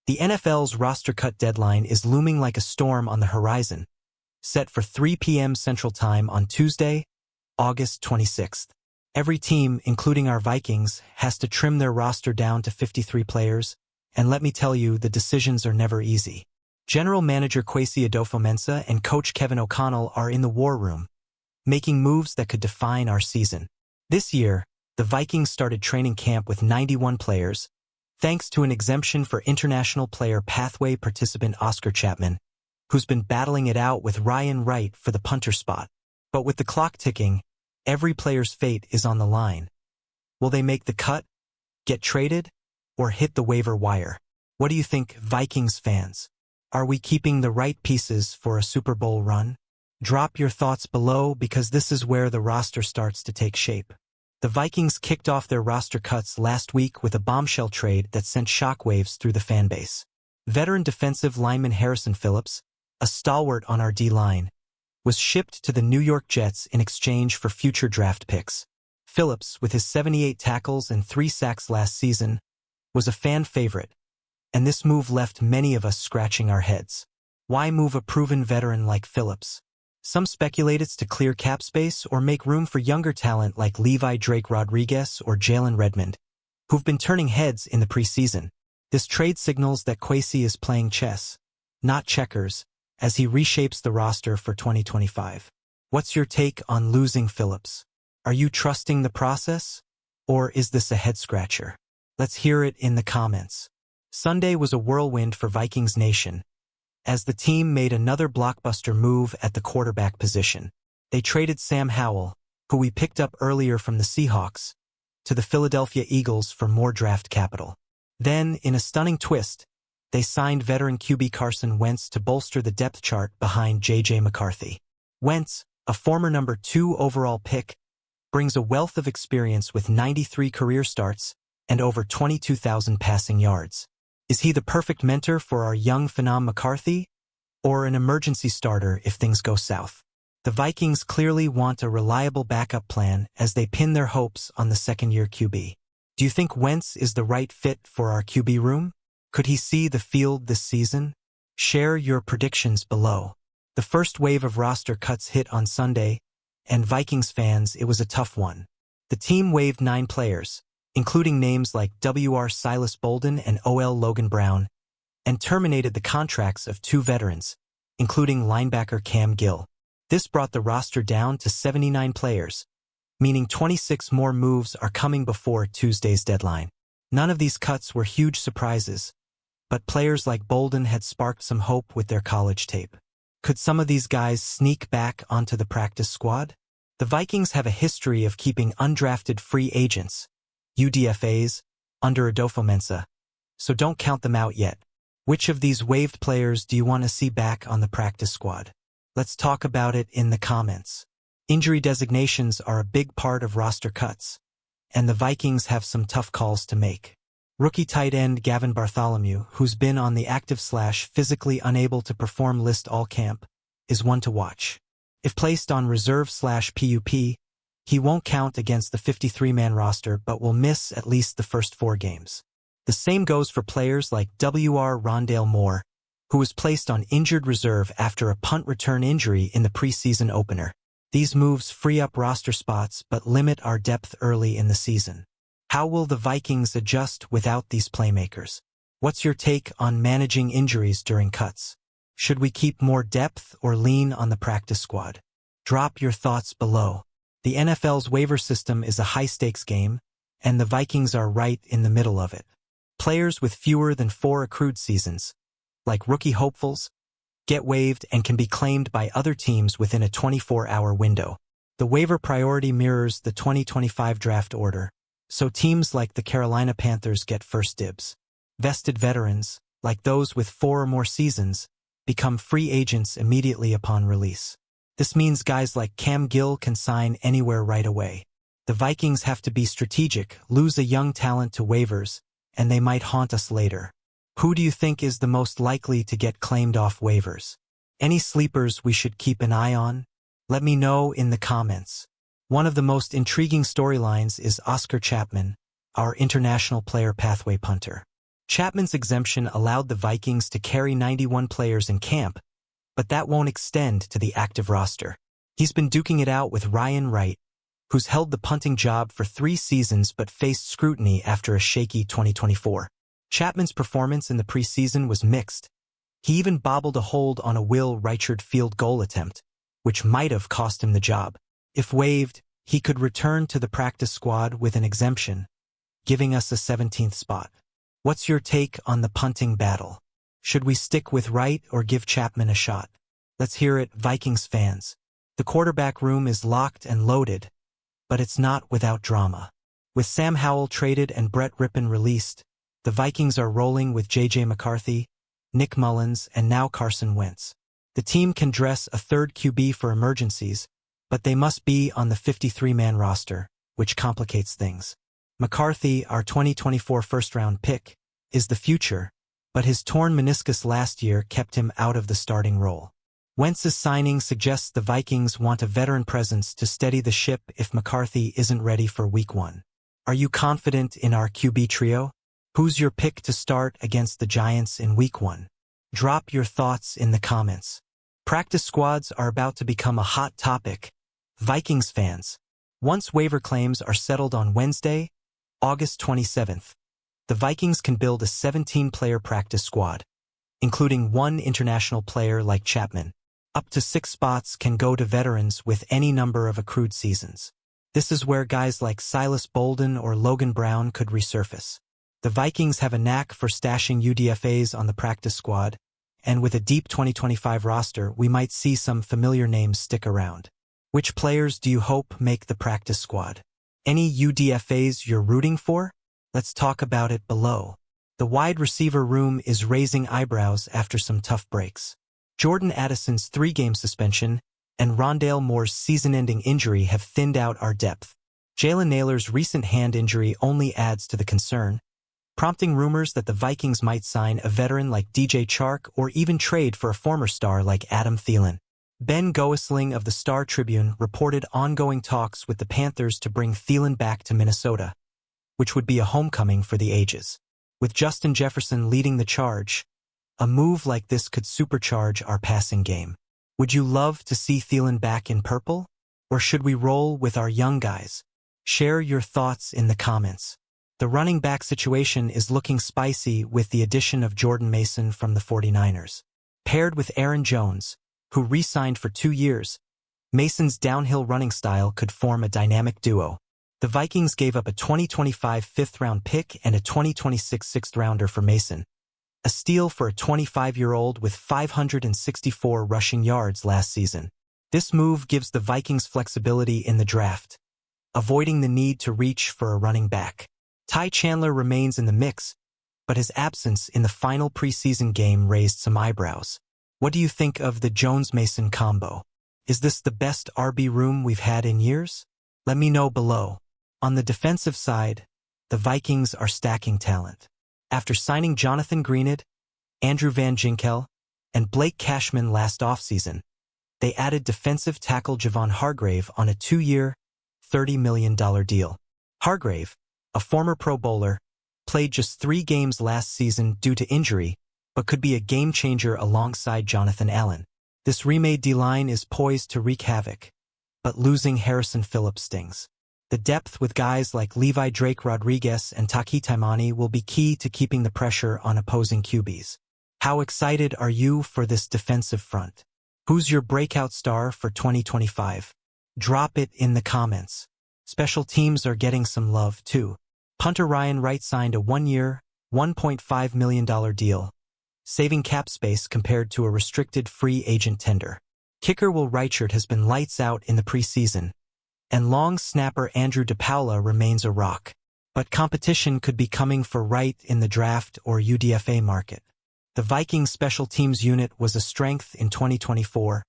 The NFL's roster cut deadline is looming like a storm on the horizon, set for 3 p.m. Central Time on Tuesday, August 26th. Every team, including our Vikings, has to trim their roster down to 53 players, and let me tell you, the decisions are never easy. General Manager Kwesi Adofo-Mensah and Coach Kevin O'Connell are in the war room, making moves that could define our season. This year, the Vikings started training camp with 91 players, thanks to an exemption for International Player Pathway participant Oscar Chapman, who's been battling it out with Ryan Wright for the punter spot. But with the clock ticking, every player's fate is on the line. Will they make the cut, get traded, or hit the waiver wire? What do you think, Vikings fans? Are we keeping the right pieces for a Super Bowl run? Drop your thoughts below because this is where the roster starts to take shape. The Vikings kicked off their roster cuts last week with a bombshell trade that sent shockwaves through the fanbase. Veteran defensive lineman Harrison Phillips, a stalwart on our D-line, was shipped to the New York Jets in exchange for future draft picks. Phillips, with his 78 tackles and 3 sacks last season, was a fan favorite, and this move left many of us scratching our heads. Why move a proven veteran like Phillips? Some speculate it's to clear cap space or make room for younger talent like Levi Drake Rodriguez or Jalen Redmond, who've been turning heads in the preseason. This trade signals that Kwesi is playing chess, not checkers, as he reshapes the roster for 2025. What's your take on losing Phillips? Are you trusting the process, or is this a head-scratcher? Let's hear it in the comments. Sunday was a whirlwind for Vikings Nation, as the team made another blockbuster move at the quarterback position. They traded Sam Howell, who we picked up earlier from the Seahawks, to the Philadelphia Eagles for more draft capital. Then, in a stunning twist, they signed veteran QB Carson Wentz to bolster the depth chart behind J.J. McCarthy. Wentz, a former number 2 overall pick, brings a wealth of experience with 93 career starts and over 22,000 passing yards. Is he the perfect mentor for our young phenom McCarthy, or an emergency starter if things go south? The Vikings clearly want a reliable backup plan as they pin their hopes on the second-year QB. Do you think Wentz is the right fit for our QB room? Could he see the field this season? Share your predictions below. The first wave of roster cuts hit on Sunday, and Vikings fans, it was a tough one. The team waived 9 players, including names like W.R. Silas Bolden and O.L. Logan Brown, and terminated the contracts of 2 veterans, including linebacker Cam Gill. This brought the roster down to 79 players, meaning 26 more moves are coming before Tuesday's deadline. None of these cuts were huge surprises, but players like Bolden had sparked some hope with their college tape. Could some of these guys sneak back onto the practice squad? The Vikings have a history of keeping undrafted free agents, UDFAs, under Adofo-Mensah, so don't count them out yet. Which of these waived players do you want to see back on the practice squad? Let's talk about it in the comments. Injury designations are a big part of roster cuts, and the Vikings have some tough calls to make. Rookie tight end Gavin Bartholomew, who's been on the active/physically unable to perform list all camp, is one to watch. If placed on reserve/PUP, he won't count against the 53-man roster but will miss at least the first 4 games. The same goes for players like W.R. Rondale Moore, who was placed on injured reserve after a punt return injury in the preseason opener. These moves free up roster spots but limit our depth early in the season. How will the Vikings adjust without these playmakers? What's your take on managing injuries during cuts? Should we keep more depth or lean on the practice squad? Drop your thoughts below. The NFL's waiver system is a high-stakes game, and the Vikings are right in the middle of it. Players with fewer than 4 accrued seasons, like rookie hopefuls, get waived and can be claimed by other teams within a 24-hour window. The waiver priority mirrors the 2025 draft order, so teams like the Carolina Panthers get first dibs. Vested veterans, like those with 4 or more seasons, become free agents immediately upon release. This means guys like Cam Gill can sign anywhere right away. The Vikings have to be strategic, lose a young talent to waivers, and they might haunt us later. Who do you think is the most likely to get claimed off waivers? Any sleepers we should keep an eye on? Let me know in the comments. One of the most intriguing storylines is Oscar Chapman, our International Player Pathway punter. Chapman's exemption allowed the Vikings to carry 91 players in camp, but that won't extend to the active roster. He's been duking it out with Ryan Wright, who's held the punting job for 3 seasons but faced scrutiny after a shaky 2024. Chapman's performance in the preseason was mixed. He even bobbled a hold on a Will Reichard field goal attempt, which might have cost him the job. If waived, he could return to the practice squad with an exemption, giving us a 17th spot. What's your take on the punting battle? Should we stick with Wright or give Chapman a shot? Let's hear it, Vikings fans. The quarterback room is locked and loaded, but it's not without drama. With Sam Howell traded and Brett Rippon released, the Vikings are rolling with J.J. McCarthy, Nick Mullins, and now Carson Wentz. The team can dress a third QB for emergencies, but they must be on the 53-man roster, which complicates things. McCarthy, our 2024 first-round pick, is the future, but his torn meniscus last year kept him out of the starting role. Wentz's signing suggests the Vikings want a veteran presence to steady the ship if McCarthy isn't ready for Week 1. Are you confident in our QB trio? Who's your pick to start against the Giants in Week 1? Drop your thoughts in the comments. Practice squads are about to become a hot topic. Vikings fans, once waiver claims are settled on Wednesday, August 27th, the Vikings can build a 17-player practice squad, including 1 international player like Chapman. Up to 6 spots can go to veterans with any number of accrued seasons. This is where guys like Silas Bolden or Logan Brown could resurface. The Vikings have a knack for stashing UDFAs on the practice squad, and with a deep 2025 roster, we might see some familiar names stick around. Which players do you hope make the practice squad? Any UDFAs you're rooting for? Let's talk about it below. The wide receiver room is raising eyebrows after some tough breaks. Jordan Addison's 3-game suspension and Rondale Moore's season-ending injury have thinned out our depth. Jalen Nailor's recent hand injury only adds to the concern, prompting rumors that the Vikings might sign a veteran like DJ Chark or even trade for a former star like Adam Thielen. Ben Goesling of the Star Tribune reported ongoing talks with the Panthers to bring Thielen back to Minnesota, which would be a homecoming for the ages. With Justin Jefferson leading the charge, a move like this could supercharge our passing game. Would you love to see Thielen back in purple? Or should we roll with our young guys? Share your thoughts in the comments. The running back situation is looking spicy with the addition of Jordan Mason from the 49ers. Paired with Aaron Jones, who re-signed for 2 years, Mason's downhill running style could form a dynamic duo. The Vikings gave up a 2025 fifth-round pick and a 2026 sixth-rounder for Mason, a steal for a 25-year-old with 564 rushing yards last season. This move gives the Vikings flexibility in the draft, avoiding the need to reach for a running back. Ty Chandler remains in the mix, but his absence in the final preseason game raised some eyebrows. What do you think of the Jones-Mason combo? Is this the best RB room we've had in years? Let me know below. On the defensive side, the Vikings are stacking talent. After signing Jonathan Greenid, Andrew Van Ginkel, and Blake Cashman last offseason, they added defensive tackle Javon Hargrave on a 2-year, $30 million deal. Hargrave, a former Pro Bowler, played just 3 games last season due to injury, but could be a game-changer alongside Jonathan Allen. This remade D-line is poised to wreak havoc, but losing Harrison Phillips stings. The depth with guys like Levi Drake Rodriguez and Taki Taimani will be key to keeping the pressure on opposing QBs. How excited are you for this defensive front? Who's your breakout star for 2025? Drop it in the comments. Special teams are getting some love too. Punter Ryan Wright signed a 1-year, $1.5 million deal, saving cap space compared to a restricted free agent tender. Kicker Will Reichard has been lights out in the preseason, and long snapper Andrew DePaula remains a rock. But competition could be coming for Wright in the draft or UDFA market. The Vikings special teams unit was a strength in 2024,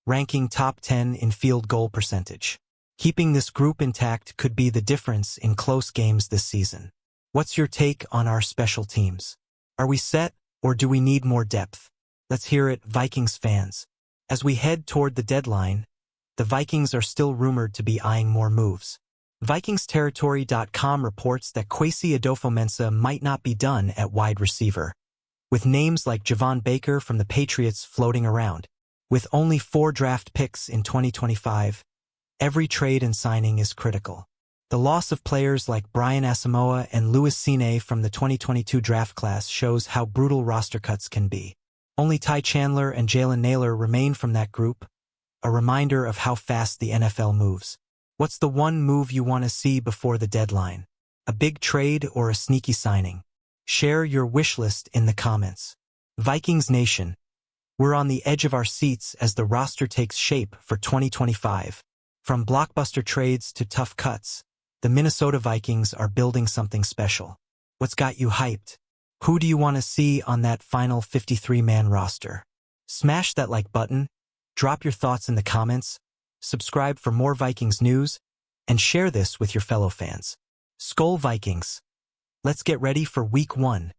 ranking top 10 in field goal percentage. Keeping this group intact could be the difference in close games this season. What's your take on our special teams? Are we set, or do we need more depth? Let's hear it, Vikings fans. As we head toward the deadline, the Vikings are still rumored to be eyeing more moves. VikingsTerritory.com reports that Kwesi Adofo-Mensah might not be done at wide receiver, with names like Javon Baker from the Patriots floating around. With only 4 draft picks in 2025, every trade and signing is critical. The loss of players like Brian Asamoah and Louis Cine from the 2022 draft class shows how brutal roster cuts can be. Only Ty Chandler and Jalen Nailor remain from that group, a reminder of how fast the NFL moves. What's the one move you want to see before the deadline? A big trade or a sneaky signing? Share your wish list in the comments. Vikings Nation, we're on the edge of our seats as the roster takes shape for 2025. From blockbuster trades to tough cuts, the Minnesota Vikings are building something special. What's got you hyped? Who do you want to see on that final 53-man roster? Smash that like button, drop your thoughts in the comments, subscribe for more Vikings news, and share this with your fellow fans. Skol Vikings! Let's get ready for Week 1.